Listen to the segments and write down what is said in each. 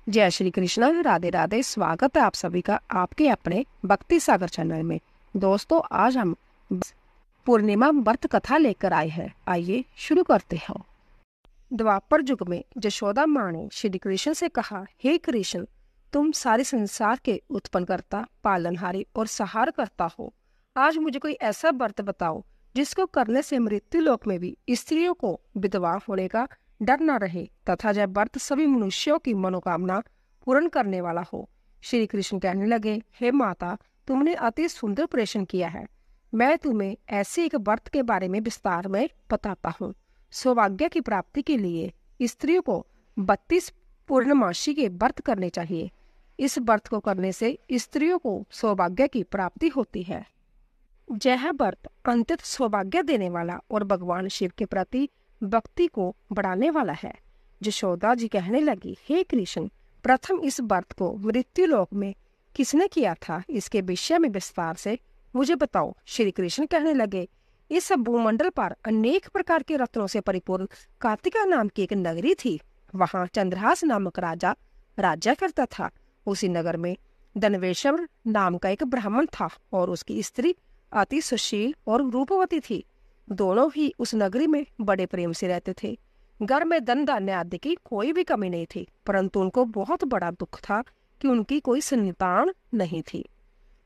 जय श्री कृष्ण, राधे राधे। स्वागत है आप सभी का आपके अपने भक्ति सागर चैनल में। दोस्तों, आज हम पूर्णिमा व्रत कथा लेकर आए हैं। आइए शुरू करते हैं। द्वापर युग में यशोदा माँ ने श्री कृष्ण से कहा, हे कृष्ण, तुम सारे संसार के उत्पन्नकर्ता, पालनहारी और सहार करता हो। आज मुझे कोई ऐसा व्रत बताओ जिसको करने से मृत्यु लोक में भी स्त्रियों को विधवा होने का डर न रहे तथा यह व्रत सभी मनुष्यों की मनोकामना पूर्ण करने वाला हो। श्री कृष्ण कहने लगे, हे माता, तुमने अति सुंदर प्रश्न किया है। मैं तुम्हें ऐसे एक व्रत के बारे में विस्तार में बताता हूँ। सौभाग्य की प्राप्ति के लिए स्त्रियों को 32 पूर्णमासी के व्रत करने चाहिए। इस व्रत को करने से स्त्रियों को सौभाग्य की प्राप्ति होती है। यह व्रत अंततः सौभाग्य देने वाला और भगवान शिव के प्रति भक्ति को बढ़ाने वाला है। यशोदा जी कहने लगी, हे कृष्ण, प्रथम इस व्रत को मृत्यु लोक में किसने किया था, इसके विषय में विस्तार से मुझे बताओ। श्री कृष्ण कहने लगे, इस भूमंडल पर अनेक प्रकार के रत्नों से परिपूर्ण कार्तिका नाम की एक नगरी थी। वहां चंद्रहास नामक राजा राज्य करता था। उसी नगर में धनवेश्वर नाम का एक ब्राह्मण था और उसकी स्त्री अति सुशील और रूपवती थी। दोनों ही उस नगरी में बड़े प्रेम से रहते थे। घर में धन धान्य आदि की कोई भी कमी नहीं थी, परंतु उनको बहुत बड़ा दुख था कि उनकी कोई संतान नहीं थी।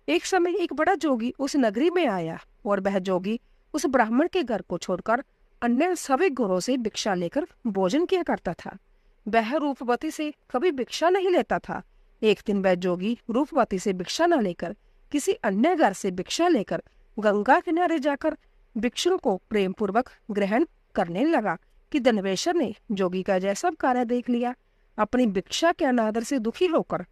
एक समय एक बड़ा जोगी उस नगरी में आया और वह जोगी उस ब्राह्मण के घर को छोड़कर अन्य सभी घरों से भिक्षा लेकर भोजन किया करता था। वह रूपवती से कभी भिक्षा नहीं लेता था। एक दिन वह जोगी रूपवती से भिक्षा न लेकर किसी अन्य घर से भिक्षा लेकर गंगा किनारे जाकर भिक्षुओं को प्रेम पूर्वक ग्रहण करने लगा कि धनवेश्वर ने जोगी का जैसा कार्य देख लिया। अपनी भिक्षा के अनादर से दुखी होकर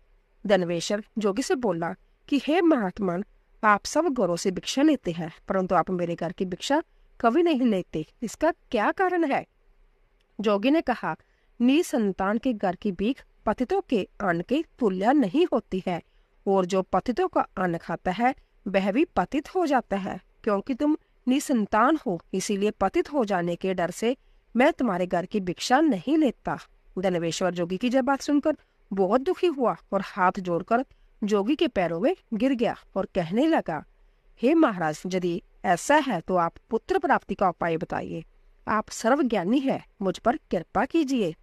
धनवेश्वर जोगी से बोला कि हे महात्मा, आप सब घरों से भिक्षा लेते हैं, परंतु आप मेरे घर की भिक्षा कभी नहीं लेते, इसका क्या कारण है? जोगी ने कहा, निसंतान के घर की भीख पतितों के अन्न के तुल्य नहीं होती है, और जो पतितों का अन्न खाता है वह भी पतित हो जाता है। क्योंकि तुम निसंतान हो, इसीलिए पतित हो जाने के डर से मैं तुम्हारे घर की भिक्षा नहीं लेता। धनवेश्वर जोगी की जब बात सुनकर बहुत दुखी हुआ और हाथ जोड़कर जोगी के पैरों में गिर गया और कहने लगा, हे महाराज, यदि ऐसा है तो आप पुत्र प्राप्ति का उपाय बताइए। आप सर्वज्ञानी है, मुझ पर कृपा कीजिए।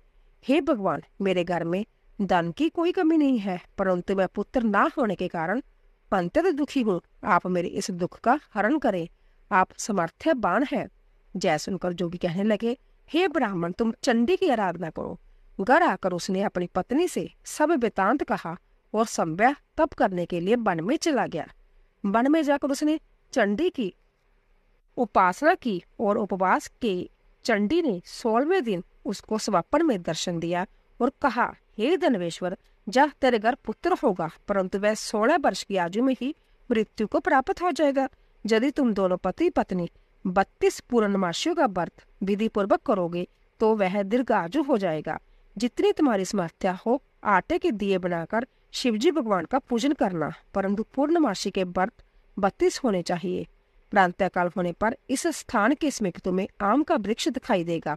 हे भगवान, मेरे घर में धन की कोई कमी नहीं है, परंतु मैं पुत्र ना होने के कारण अत्यंत दुखी हूँ। आप मेरे इस दुख का हरण करें, आप समर्थ्यवान है। जय सुनकर जोगी कहने लगे, हे ब्राह्मण, तुम चंडी की आराधना करो। घर आकर उसने अपनी पत्नी से सब वृतांत कहा और संव्यह तप करने के लिए वन में चला गया। वन में जाकर उसने चंडी की उपासना की और उपवास के चंडी ने 16वें दिन उसको स्वप्न में दर्शन दिया और कहा, हे धनवेश्वर, जा, तेरे घर पुत्र होगा, परंतु वह 16 वर्ष की आयु में ही मृत्यु को प्राप्त हो जाएगा। यदि तुम दोनों पति पत्नी 32 पूर्णमासियों का व्रत विधि पूर्वक करोगे तो वह दीर्घायु हो जाएगा। जितनी तुम्हारी समर्थ्या हो, आटे के दिए बनाकर शिवजी भगवान का पूजन करना, परंतु पूर्णमासी के व्रत 32 होने चाहिए। प्रातःकाल होने पर इस स्थान के समीप तुम्हें आम का वृक्ष दिखाई देगा।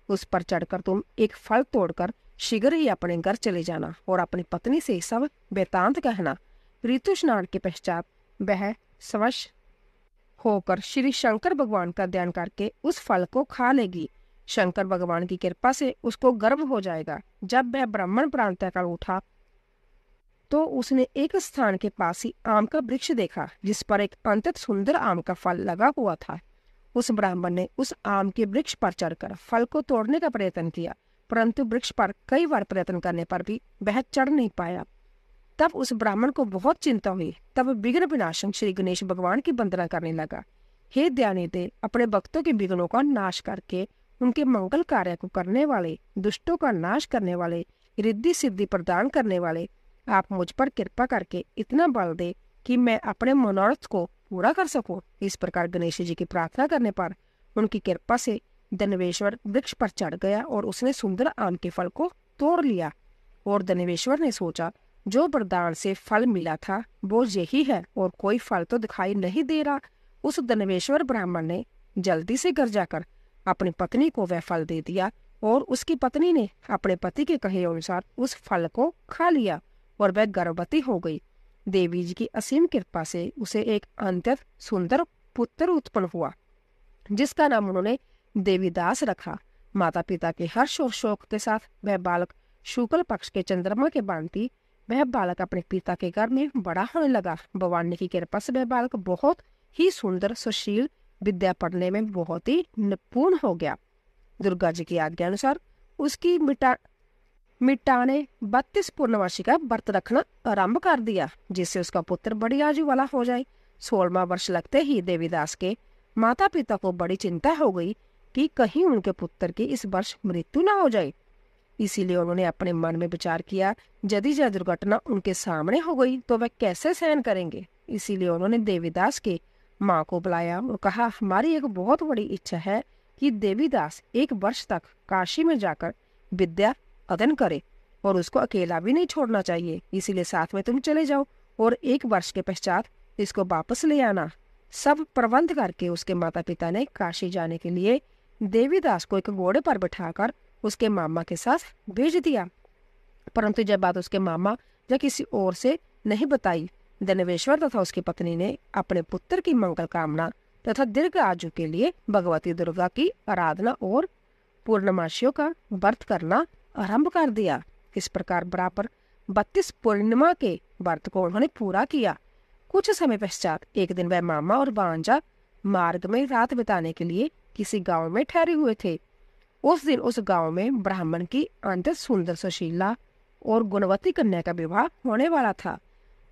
उस पर चढ़कर तुम एक फल तोड़कर शीघ्र ही अपने घर चले जाना और अपनी पत्नी से सब वृतांत कहना। ऋतु स्नान के पश्चात वह स्वश होकर श्री शंकर भगवान का ध्यान करके उस फल को खा लेगी। शंकर भगवान की कृपा से उसको गर्व हो जाएगा। जब वह ब्राह्मण प्रातःकाल उठा तो उसने एक स्थान के पास ही आम का वृक्ष देखा जिस पर एक अत्यंत सुंदर आम का फल लगा हुआ था। उस ब्राह्मण ने उस आम के वृक्ष पर चढ़कर फल को तोड़ने का प्रयत्न किया, परंतु वृक्ष पर कई बार प्रयत्न करने पर भी वह चढ़ नहीं पाया। तब उस ब्राह्मण को बहुत चिंता हुई। तब विघ्न विनाशक श्री गणेश भगवान की वंदना करने लगा। हे दयानिधे, अपने भक्तों के विघ्नों का नाश करके उनके मंगल कार्य को करने वाले, दुष्टों का नाश करने वाले, रिद्धि सिद्धि प्रदान करने वाले, आप मुझ पर कृपा करके इतना बल दे कि मैं अपने मनोरथ को पूरा कर सकूं। इस प्रकार गणेश जी की प्रार्थना करने पर उनकी कृपा से धनवेश्वर वृक्ष पर चढ़ गया और उसने सुंदर आम के फल को तोड़ लिया। और धनवेश्वर ने सोचा, जो वरदान से फल मिला था वो यही है और कोई फल तो दिखाई नहीं दे रहा। उस धनवेश्वर ब्राह्मण ने जल्दी से घर जाकर अपनी पत्नी को वह फल दे दिया और उसकी पत्नी ने अपने पति के कहे अनुसार उस फल को खा लिया और वह गर्भवती हो गई। देवी जी की असीम कृपा से उसे एक अत्यंत सुंदर पुत्र उत्पन्न हुआ, जिसका नाम उन्होंने देवीदास रखा। माता पिता के हर्ष और शोक के साथ वह बालक शुक्ल पक्ष के चंद्रमा के भांति वह बालक अपने पिता के घर में बड़ा होने लगा। भगवान की कृपा से वह बालक बहुत ही सुंदर, सुशील, विद्या पढ़ने में बहुत ही निपुण हो गया। दुर्गा जी की आज्ञा अनुसार उसकी मिटाने 32 पूर्णमासी का व्रत रखना आरंभ कर दिया, जिससे उसका पुत्र बड़ी आयु वाला हो जाए। 16वां वर्ष लगते ही देवीदास के माता पिता को बड़ी चिंता हो गई कि कहीं उनके पुत्र की इस वर्ष मृत्यु न हो जाए। इसीलिए उन्होंने अपने मन में विचार किया, यदि यह दुर्घटना उनके सामने हो गई तो वह कैसे सहन करेंगे। इसीलिए उन्होंने देवीदास के माँ को बुलाया और कहा, हमारी एक बहुत बड़ी इच्छा है कि देवीदास 1 वर्ष तक काशी में जाकर विद्या अध्ययन करे और उसको अकेला भी नहीं छोड़ना चाहिए। इसीलिए साथ में तुम चले जाओ और 1 वर्ष के पश्चात इसको वापस ले आना। सब प्रबंध करके उसके माता पिता ने काशी जाने के लिए देवीदास को एक घोड़े पर बिठाकर उसके मामा के साथ भेज दिया। परंतु जब बात उसके मामा या किसी और से नहीं बताई, धनवेश्वर तथा उसकी पत्नी ने अपने पुत्र की मंगल कामना तथा दीर्घ आयु के लिए भगवती दुर्गा की आराधना और पूर्णमासियों का व्रत करना आरंभ कर दिया। इस प्रकार बराबर 32 पूर्णिमा के व्रत को उन्होंने पूरा किया। कुछ समय पश्चात एक दिन वह मामा और भांजा मार्ग में रात बिताने के लिए किसी गांव में ठहरे हुए थे। उस दिन उस गांव में ब्राह्मण की अत्यंत सुंदर, सुशीला और गुणवती कन्या का विवाह होने वाला था।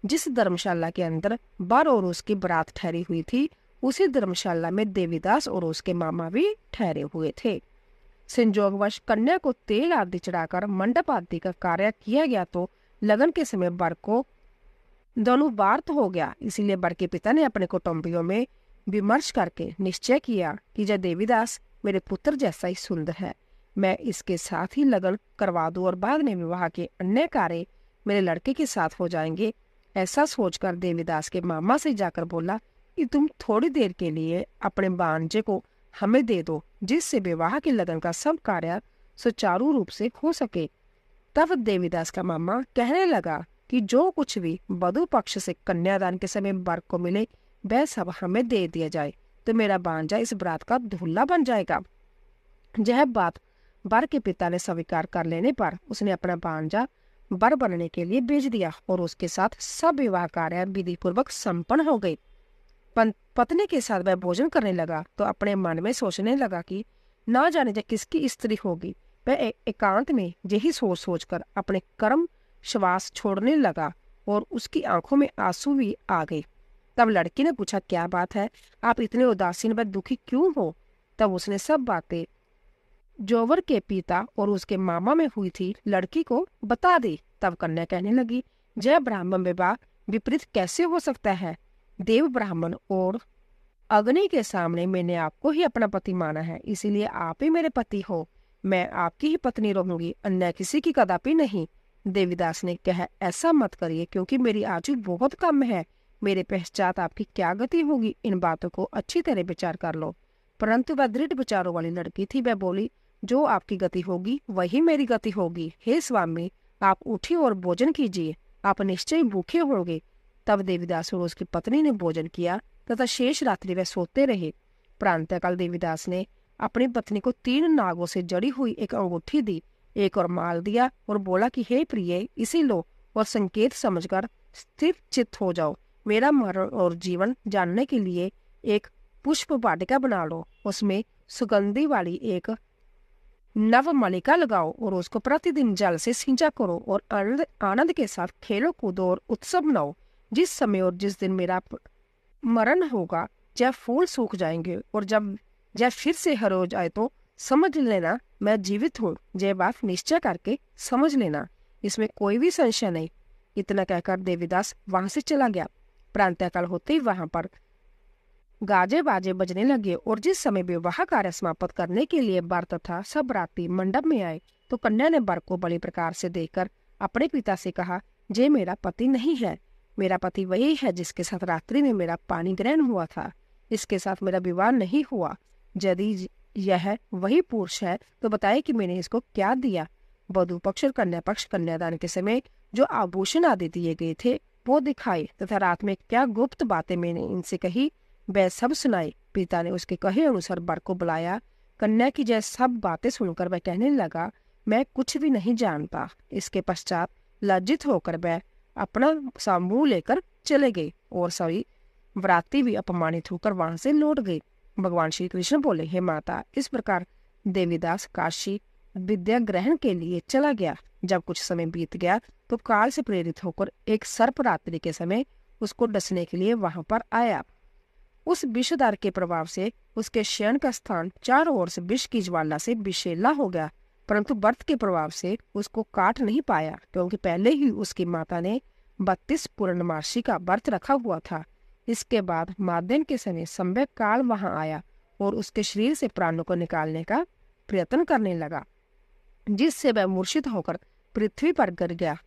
जिस धर्मशाला के अंदर वर और उसकी बारात ठहरी हुई थी, उसी धर्मशाला में देवीदास और उसके मामा भी ठहरे हुए थे। संयोगवश कन्या को तेल आदि चढ़ाकर मंडप आदि का कार्य किया गया तो लगन के समय वर को दोनों वार्त हो गया। इसीलिए वर के पिता ने अपने कुटुंबियों में विमर्श करके निश्चय किया कि यह देवीदास मेरे पुत्र जैसा ही सुंदर है, मैं इसके साथ ही लगन करवा दूं और बाद में विवाह के अन्य कार्य मेरे लड़के के साथ हो जाएंगे। ऐसा सोचकर देवीदास के मामा से जाकर बोला कि तुम थोड़ी देर के लिए अपने भांजे को हमें दे दो, जिससे विवाह के लगन का सब कार्य सुचारू रूप से हो सके। तब देवीदास का मामा कहने लगा कि जो कुछ भी वधू पक्ष से कन्यादान के समय वर को मिले वह सब हमें दे दिया जाए, तो मेरा भांजा इस बरात का दूल्हा बन जाएगा। यह बात वर के पिता ने स्वीकार कर लेने पर उसने अपना भांजा वर बनने के लिए भेज दिया और उसके साथ सब विवाह कार्य विधि पूर्वक संपन्न हो गए। पत्नी के साथ वह भोजन करने लगा तो अपने मन में सोचने लगा कि ना जाने जा किसकी स्त्री होगी। वह एकांत में यही सोच सोचकर अपने कर्म श्वास छोड़ने लगा और उसकी आंखों में आंसू भी आ गए। तब लड़की ने पूछा, क्या बात है, आप इतने उदासीन व दुखी क्यों हो? तब उसने सब बातें जो वर के पिता और उसके मामा में हुई थी लड़की को बता दी। तब कन्या कहने लगी, जय ब्राह्मण विवाह विपरीत कैसे हो सकता है? देव ब्राह्मण और अग्नि के सामने मैंने आपको ही अपना पति माना है, इसीलिए आप ही मेरे पति हो। मैं आपकी ही पत्नी रहूंगी, अन्य किसी की कदापि नहीं। देवीदास ने कहा, ऐसा मत करिए, क्योंकि मेरी आयु बहुत कम है। मेरे पश्चात आपकी क्या गति होगी, इन बातों को अच्छी तरह विचार कर लो। परंतु वह दृढ़ विचारों वाली लड़की थी। वह बोली, जो आपकी गति होगी वही मेरी गति होगी। हे स्वामी, आप उठिए और भोजन कीजिए, आप निश्चय भूखे होंगे। तब देवीदास और उसकी पत्नी ने भोजन किया तथा शेष रात्रि वह सोते रहे। प्रातःकाल देवीदास ने अपनी पत्नी को 3 नागों से जड़ी हुई एक अंगूठी दी, एक और माल दिया और बोला कि हे प्रिय, इसे लो और संकेत समझकर स्थिर चित्त हो जाओ। मेरा मरण और जीवन जानने के लिए एक पुष्प वाटिका बना लो, उसमें सुगंधी वाली एक नव मलिका लगाओ और उसको प्रतिदिन जल से सिंचा करो और आनंद के साथ खेलो कूदो और उत्सव मनाओ। जिस समय और जिस दिन मेरा मरण होगा, जब फूल सूख जाएंगे और जब फिर से हर रोज आए तो समझ लेना मैं जीवित हूँ। यह बात निश्चय करके समझ लेना, इसमें कोई भी संशय नहीं। इतना कहकर देवीदास वहां से चला गया। प्रातःकाल होते ही वहां पर गाजे बाजे बजने लगे और जिस समय विवाह कार्य समाप्त करने के लिए वर तथा सब बराती मंडप में आए तो कन्या ने वर को बड़ी प्रकार से देखकर अपने पिता से कहा, जे मेरा पति नहीं है, मेरा पति वही है जिसके साथ रात्रि में मेरा पानी ग्रहण हुआ था। इसके साथ मेरा विवाह नहीं हुआ। यदि यह वही पुरुष है तो बताए कि मैंने इसको क्या दिया। वधू पक्ष और कन्या पक्ष कन्यादान के समय जो आभूषण आदि दिए गए थे वो दिखाए तथा रात में क्या गुप्त बातें मैंने इनसे कही वह सब सुनाई। पिता ने उसके कहे अनुसार वर को बुलाया। कन्या की जय सब बातें सुनकर वह कहने लगा, मैं कुछ भी नहीं जानता। इसके पश्चात लज्जित होकर वह अपना समूह लेकर चले गए और सभी व्राती भी अपमानित होकर वहां से लौट गए। भगवान श्री कृष्ण बोले, हे माता, इस प्रकार देवीदास काशी विद्या ग्रहण के लिए चला गया। जब कुछ समय बीत गया तो काल से प्रेरित होकर एक सर्प रात्रि के समय उसको डसने के लिए वहां पर आया। उस विषधार के प्रभाव से उसके शयन का स्थान चारों ओर से विष की ज्वाला से विषैला हो गया, परंतु व्रत के प्रभाव से उसको काट नहीं पाया, क्योंकि पहले ही उसकी माता ने 32 पूर्णमासी का व्रत रखा हुआ था। इसके बाद माध्यम के समय संवेग काल वहां आया और उसके शरीर से प्राणों को निकालने का प्रयत्न करने लगा, जिससे वह मूर्छित होकर पृथ्वी पर गिर गया।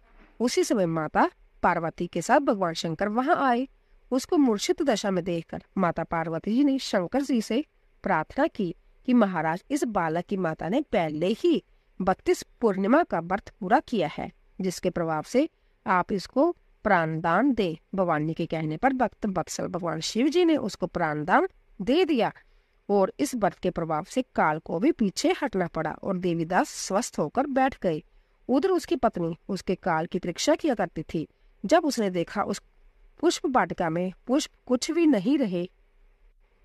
उसी समय माता पार्वती के साथ भगवान शंकर वहां आए। उसको मूर्छित दशा में देखकर माता पार्वती जी ने शंकर जी से प्रार्थना की कि महाराज, इस बालक की माता ने पहले ही 32 पूर्णिमा का व्रत पूरा किया है, जिसके प्रभाव से आप इसको प्राणदान दे। भवानी के कहने पर भक्त वत्सल भगवान शिव जी ने उसको प्राणदान दे दिया और इस व्रत के प्रभाव से काल को भी पीछे हटना पड़ा और देवीदास स्वस्थ होकर बैठ गए। उधर उसकी पत्नी उसके काल की परीक्षा किया करती थी। जब उसने देखा उस पुष्प वाटिका में पुष्प कुछ भी नहीं रहे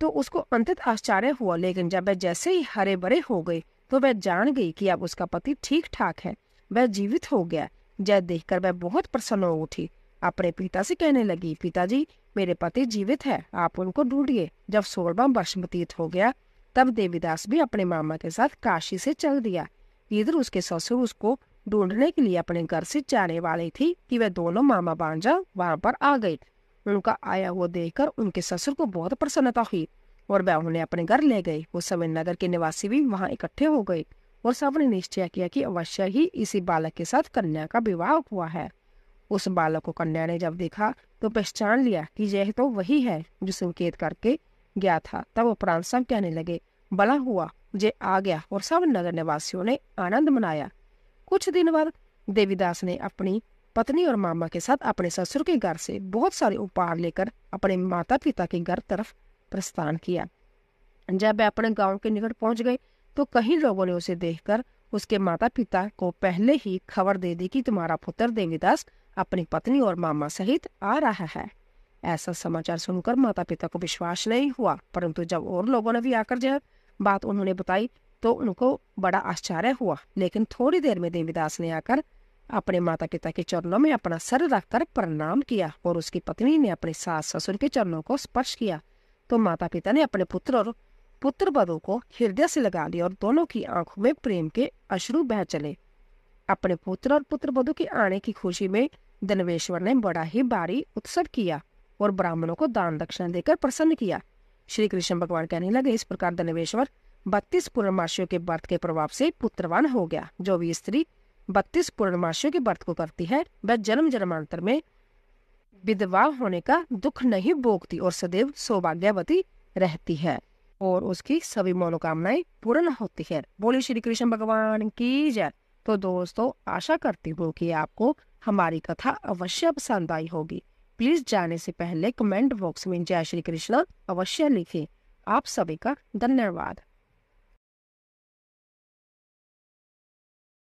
तो उसको अंतत आश्चर्य हुआ, लेकिन जब वह जैसे ही हरे भरे हो गए तो वह जान गई कि अब उसका पति ठीक ठाक है, वह जीवित हो गया। जय देखकर वह बहुत प्रसन्न हो उठी। अपने पिता से कहने लगी, पिताजी, मेरे पति जीवित है, आप उनको ढूंढिए। जब 16वां वर्ष व्यतीत हो गया तब देवीदास भी अपने मामा के साथ काशी से चल दिया। इधर उसके ससुर उसको ढूंढने के लिए अपने घर से जाने वाले थी कि वह दोनों मामा भांजा वहां पर आ गए। उनका आया हुआ देखकर उनके ससुर को बहुत प्रसन्नता हुई और वह उन्हें अपने घर ले गए। उस समय नगर के निवासी भी वहां इकट्ठे हो गए और सबने निश्चय किया कि अवश्य ही इसी बालक के साथ कन्या का विवाह हुआ है। उस बालक को कन्या ने जब देखा तो पहचान लिया कि यह तो वही है जो संकेत करके गया था। तब वो प्राण सब कहने लगे, भला हुआ जे आ गया, और सब नगर निवासियों ने आनंद मनाया। कुछ दिन बाद देवीदास ने अपनी पत्नी और मामा के साथ अपने ससुर के घर से बहुत सारे उपहार लेकर अपने माता पिता के घर तरफ प्रस्थान किया। जब वे अपने गांव के निकट पहुंच गए तो कई लोगों ने उसे देखकर उसके माता पिता को पहले ही खबर दे दी कि तुम्हारा पुत्र देवीदास अपनी पत्नी और मामा सहित आ रहा है। ऐसा समाचार सुनकर माता पिता को विश्वास नहीं हुआ, परंतु जब और लोगों ने भी आकर यह बात उन्होंने बताई तो उनको बड़ा आश्चर्य हुआ। लेकिन थोड़ी देर में देवीदास ने आकर अपने माता पिता के चरणों में अपना सर रखकर प्रणाम किया और उसकी पत्नी ने अपने सास ससुर के चरणों को स्पर्श किया तो माता पिता ने अपने पुत्र और पुत्र वधू को हृदय से लगा लिया और दोनों की आंखों में प्रेम के अश्रु बह चले। अपने पुत्र और पुत्र वधू के आने की खुशी में धनवेश्वर ने बड़ा ही भारी उत्सव किया और ब्राह्मणों को दान दक्षिणा देकर प्रसन्न किया। श्री कृष्ण भगवान कहने लगे, इस प्रकार धनवेश्वर 32 पूर्णमासियों के व्रत के प्रभाव से पुत्रवान हो गया। जो भी स्त्री 32 पूर्णमासियों के व्रत को करती है वह जन्म जन्मांतर में विधवा होने का दुख नहीं भोगती और सदैव सौभाग्यवती रहती है और उसकी सभी मनोकामनाएं पूर्ण होती है। बोले श्री कृष्ण भगवान की जय। तो दोस्तों, आशा करती हूँ कि आपको हमारी कथा अवश्य पसंद आई होगी। प्लीज जाने से पहले कमेंट बॉक्स में जय श्री कृष्ण अवश्य लिखें। आप सभी का धन्यवाद।